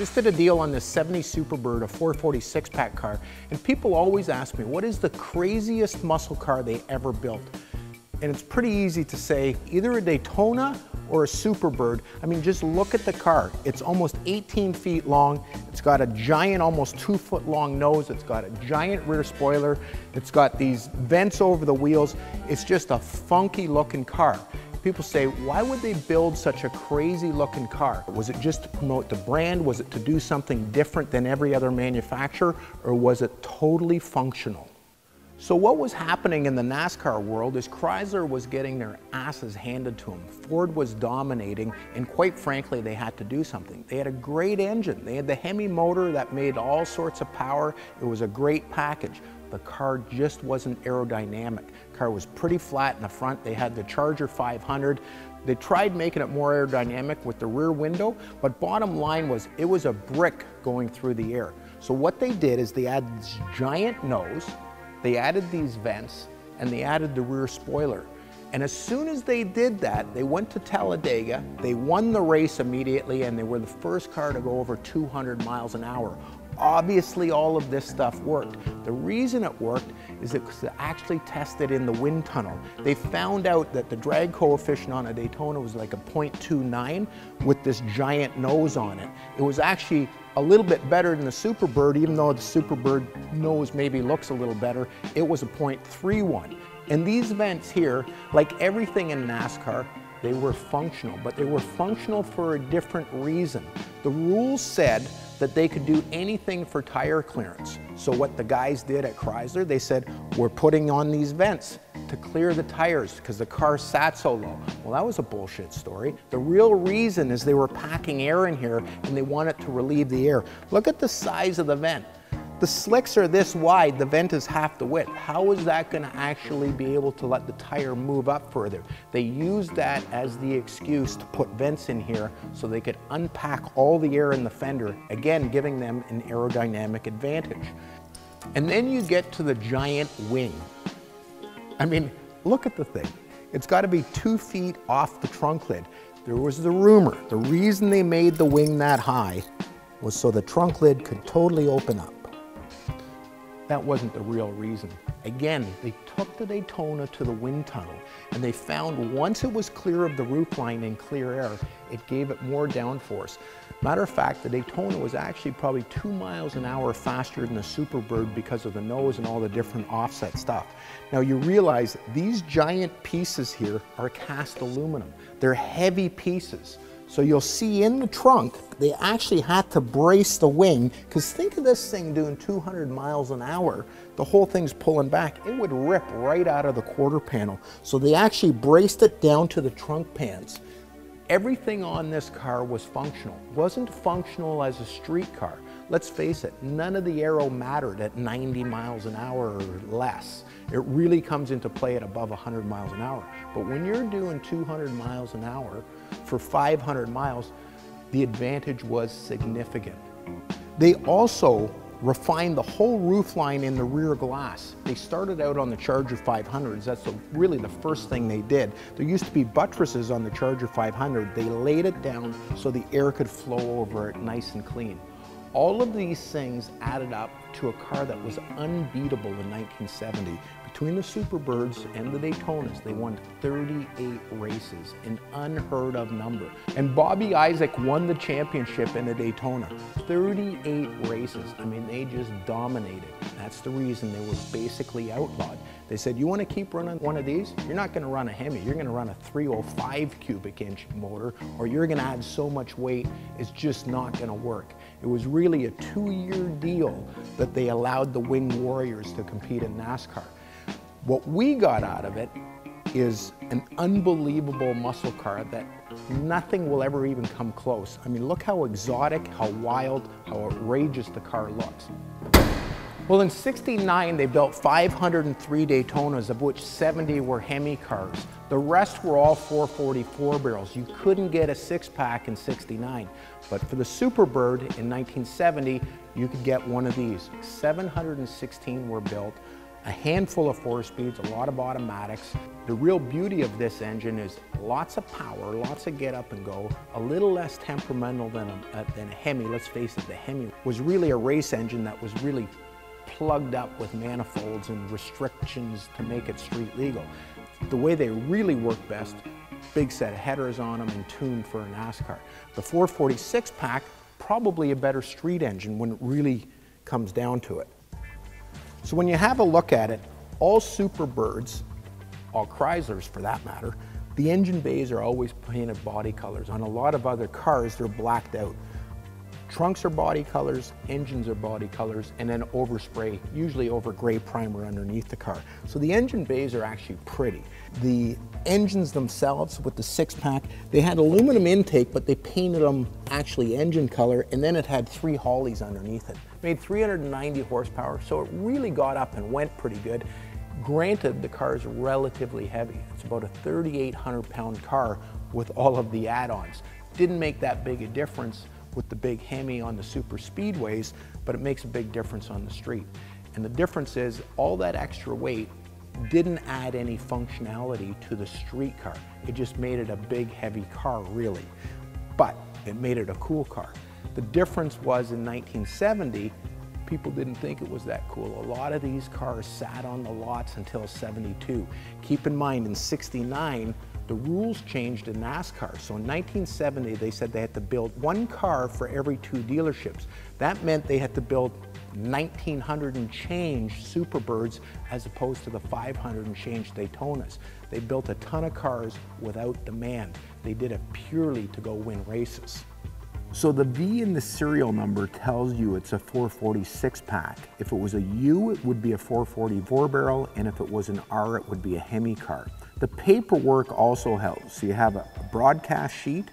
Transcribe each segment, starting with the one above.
Just did a deal on this 70 Superbird, a 446 pack car, and people always ask me, what is the craziest muscle car they ever built? And it's pretty easy to say, either a Daytona or a Superbird. I mean, just look at the car. It's almost 18 feet long. It's got a giant, almost 2 foot long nose. It's got a giant rear spoiler. It's got these vents over the wheels. It's just a funky looking car. People say, why would they build such a crazy looking car? Was it just to promote the brand? Was it to do something different than every other manufacturer? Or was it totally functional? So what was happening in the NASCAR world is Chrysler was getting their asses handed to them. Ford was dominating, and quite frankly, they had to do something. They had a great engine. They had the Hemi motor that made all sorts of power. It was a great package. The car just wasn't aerodynamic. The car was pretty flat in the front. They had the Charger 500. They tried making it more aerodynamic with the rear window, but bottom line was it was a brick going through the air. So what they did is they added this giant nose, they added these vents, and they added the rear spoiler. And as soon as they did that, they went to Talladega, they won the race immediately, and they were the first car to go over 200 miles an hour. Obviously, all of this stuff worked. The reason it worked is because they actually tested in the wind tunnel. They found out that the drag coefficient on a Daytona was like a 0.29 with this giant nose on it. It was actually a little bit better than the Superbird, even though the Superbird nose maybe looks a little better. It was a 0.31. And these vents here, like everything in NASCAR, they were functional, but they were functional for a different reason. The rules said that they could do anything for tire clearance. So what the guys did at Chrysler, they said, we're putting on these vents to clear the tires because the car sat so low. Well, that was a bullshit story. The real reason is they were packing air in here and they wanted to relieve the air. Look at the size of the vent. The slicks are this wide, the vent is half the width. How is that going to actually be able to let the tire move up further? They used that as the excuse to put vents in here so they could unpack all the air in the fender, again giving them an aerodynamic advantage. And then you get to the giant wing. I mean, look at the thing. It's got to be 2 feet off the trunk lid. There was the rumor, the reason they made the wing that high was so the trunk lid could totally open up. That wasn't the real reason. Again, they took the Daytona to the wind tunnel and they found once it was clear of the roofline and clear air, it gave it more downforce. Matter of fact, the Daytona was actually probably 2 miles an hour faster than the Superbird because of the nose and all the different offset stuff. Now you realize these giant pieces here are cast aluminum. They're heavy pieces. So you'll see in the trunk, they actually had to brace the wing, because think of this thing doing 200 miles an hour, the whole thing's pulling back, it would rip right out of the quarter panel. So they actually braced it down to the trunk pans. Everything on this car was functional. It wasn't functional as a street car. Let's face it, none of the aero mattered at 90 miles an hour or less. It really comes into play at above 100 miles an hour. But when you're doing 200 miles an hour for 500 miles, the advantage was significant. They also refined the whole roofline in the rear glass. They started out on the Charger 500s. That's really the first thing they did. There used to be buttresses on the Charger 500. They laid it down so the air could flow over it nice and clean. All of these things added up to a car that was unbeatable in 1970. Between the Superbirds and the Daytonas, they won 38 races, an unheard of number. And Bobby Isaac won the championship in the Daytona. 38 races. I mean, they just dominated. That's the reason they were basically outlawed. They said, you want to keep running one of these? You're not going to run a Hemi. You're going to run a 305 cubic inch motor, or you're going to add so much weight, it's just not going to work. It was really a 2-year deal that they allowed the Wing Warriors to compete in NASCAR. What we got out of it is an unbelievable muscle car that nothing will ever even come close. I mean, look how exotic, how wild, how outrageous the car looks. Well, in '69, they built 503 Daytonas, of which 70 were Hemi cars. The rest were all 444 barrels. You couldn't get a six-pack in '69. But for the Superbird in 1970, you could get one of these. 716 were built. a handful of 4-speeds, a lot of automatics. The real beauty of this engine is lots of power, lots of get up and go, a little less temperamental than a Hemi. Let's face it, the Hemi was really a race engine that was really plugged up with manifolds and restrictions to make it street legal. The way they really work best, big set of headers on them and tuned for a NASCAR. The 446 pack, probably a better street engine when it really comes down to it. So when you have a look at it, all Superbirds, all Chryslers for that matter, the engine bays are always painted body colors. On a lot of other cars, they're blacked out. Trunks are body colors, engines are body colors, and then overspray, usually over gray primer underneath the car. So the engine bays are actually pretty. The engines themselves with the 6-pack, they had aluminum intake, but they painted them actually engine color, and then it had 3 Hollies underneath it. Made 390 horsepower, so it really got up and went pretty good. Granted, the car is relatively heavy. It's about a 3,800 pound car with all of the add-ons. Didn't make that big a difference with the big Hemi on the super speedways, but it makes a big difference on the street. And the difference is all that extra weight didn't add any functionality to the street car. It just made it a big heavy car really, but it made it a cool car. The difference was in 1970, people didn't think it was that cool. A lot of these cars sat on the lots until 72. Keep in mind, in 69, the rules changed in NASCAR. So in 1970, they said they had to build 1 car for every 2 dealerships. That meant they had to build 1,900 and change Superbirds as opposed to the 500 and change Daytonas. They built a ton of cars without demand. They did it purely to go win races. So the V in the serial number tells you it's a 446 pack. If it was a U, it would be a 444 barrel, and if it was an R, it would be a Hemi car. The paperwork also helps. So you have a broadcast sheet,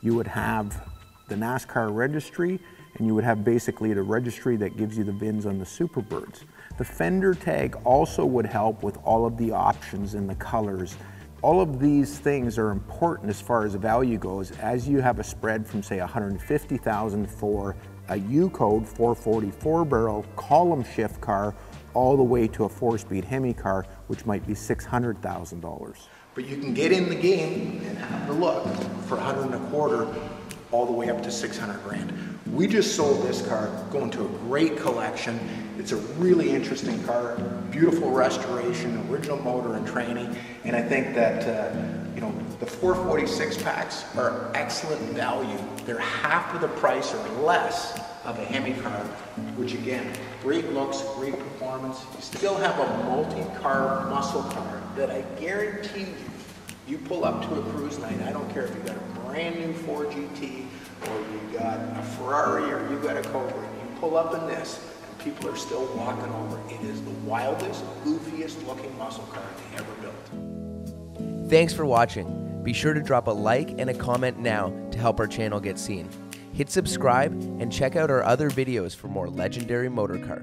you would have the NASCAR registry, and you would have basically the registry that gives you the VINs on the Superbirds. The fender tag also would help with all of the options and the colors. All of these things are important as far as value goes. As you have a spread from say 150,000 for a U code 444 barrel column shift car all the way to a 4-speed Hemi car, which might be $600,000. But you can get in the game and have a look for 125 all the way up to 600 grand. We just sold this car, going to a great collection. It's a really interesting car, beautiful restoration, original motor and training, and I think that you know, the 446 packs are excellent value. They're half of the price or less of a Hemi car, which again, great looks, great performance. You still have a multi-car muscle car that I guarantee you pull up to a cruise night, I don't care if you got a brand new 4 GT or you got a Ferrari or you got a Cobra, you pull up in this and people are still walking over. It is the wildest, goofiest looking muscle car they ever built. Thanks for watching. Be sure to drop a like and a comment now to help our channel get seen. Hit subscribe and check out our other videos for more legendary motor car.